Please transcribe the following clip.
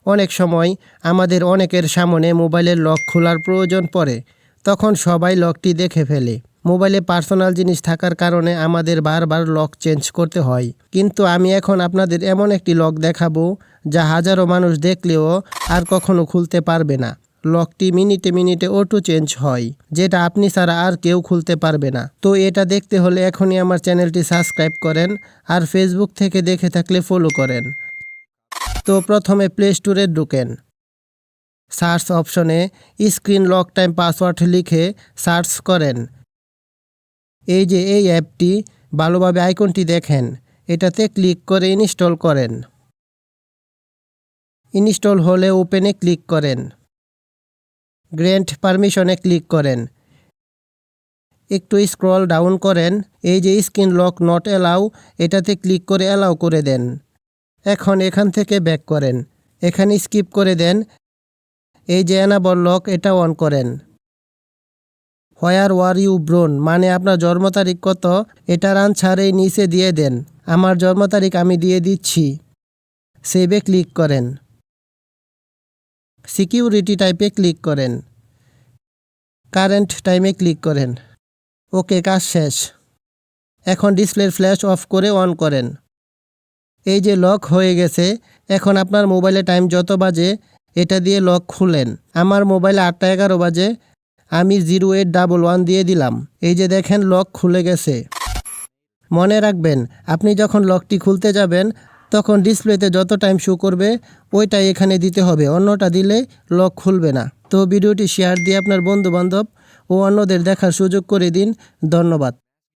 অনেক সময় আমাদের অনেকের সামনে মোবাইলের লক খোলার প্রয়োজন পড়ে, তখন সবাই লকটি দেখে ফেলে। মোবাইলে পার্সোনাল জিনিস থাকার কারণে আমাদের বারবার লক চেঞ্জ করতে হয়। কিন্তু আমি এখন আপনাদের এমন একটি লক দেখাবো যা হাজারো মানুষ দেখলেও আর কখনো খুলতে পারবে না। লকটি মিনিটে মিনিটে অটো চেঞ্জ হয়, যেটা আপনি ছাড়া আর কেউ খুলতে পারবে না। তো এটা দেখতে হলে এখনই আমার চ্যানেলটি সাবস্ক্রাইব করেন, আর ফেসবুক থেকে দেখে থাকলে ফলো করেন। তো প্রথমে প্লে স্টোরে ঢুকেন। সার্চ অপশনে স্ক্রিন লক টাইম পাসওয়ার্ড লিখে সার্চ করেন। এই যে এই অ্যাপটি, ভালোভাবে আইকনটি দেখেন, এটাতে ক্লিক করে ইনস্টল করেন। ইনস্টল হলে ওপেনে ক্লিক করেন। গ্র্যান্ট পারমিশনে ক্লিক করেন। একটু স্ক্রল ডাউন করেন। এই যে স্ক্রিন লক নট অ্যালাউ, এটাতে ক্লিক করে অ্যালাউ করে দেন। এখন এখান থেকে ব্যাক করেন, এখানে স্কিপ করে দেন। এই যে এনাবল লক, এটা অন করেন। হোয়ার ওয়ার ইউ ব্রোন, মানে আপনার জন্ম তারিখ কত, এটার আনসার এই নিচে দিয়ে দেন। আমার জন্ম তারিখ আমি দিয়ে দিচ্ছি। সেভে ক্লিক করেন। সিকিউরিটি টাইপে ক্লিক করেন। কারেন্ট টাইমে ক্লিক করেন। ওকে, কাজ শেষ। এখন ডিসপ্লের ফ্ল্যাশ অফ করে অন করেন। এই যে লক হয়ে গেছে। এখন আপনার মোবাইলে টাইম যত বাজে এটা দিয়ে লক খুলেন। আমার মোবাইলে 8টা 11 বাজে, আমি 0811 দিয়ে দিলাম। এই যে দেখেন লক খুলে গেছে। মনে রাখবেন, আপনি যখন লকটি খুলতে যাবেন তখন ডিসপ্লেতে যত টাইম শো করবে ওইটাই এখানে দিতে হবে, অন্যটা দিলে লক খুলবে না। তো ভিডিওটি শেয়ার দিয়ে আপনার বন্ধুবান্ধব ও অন্যদের দেখার সুযোগ করে দিন। ধন্যবাদ।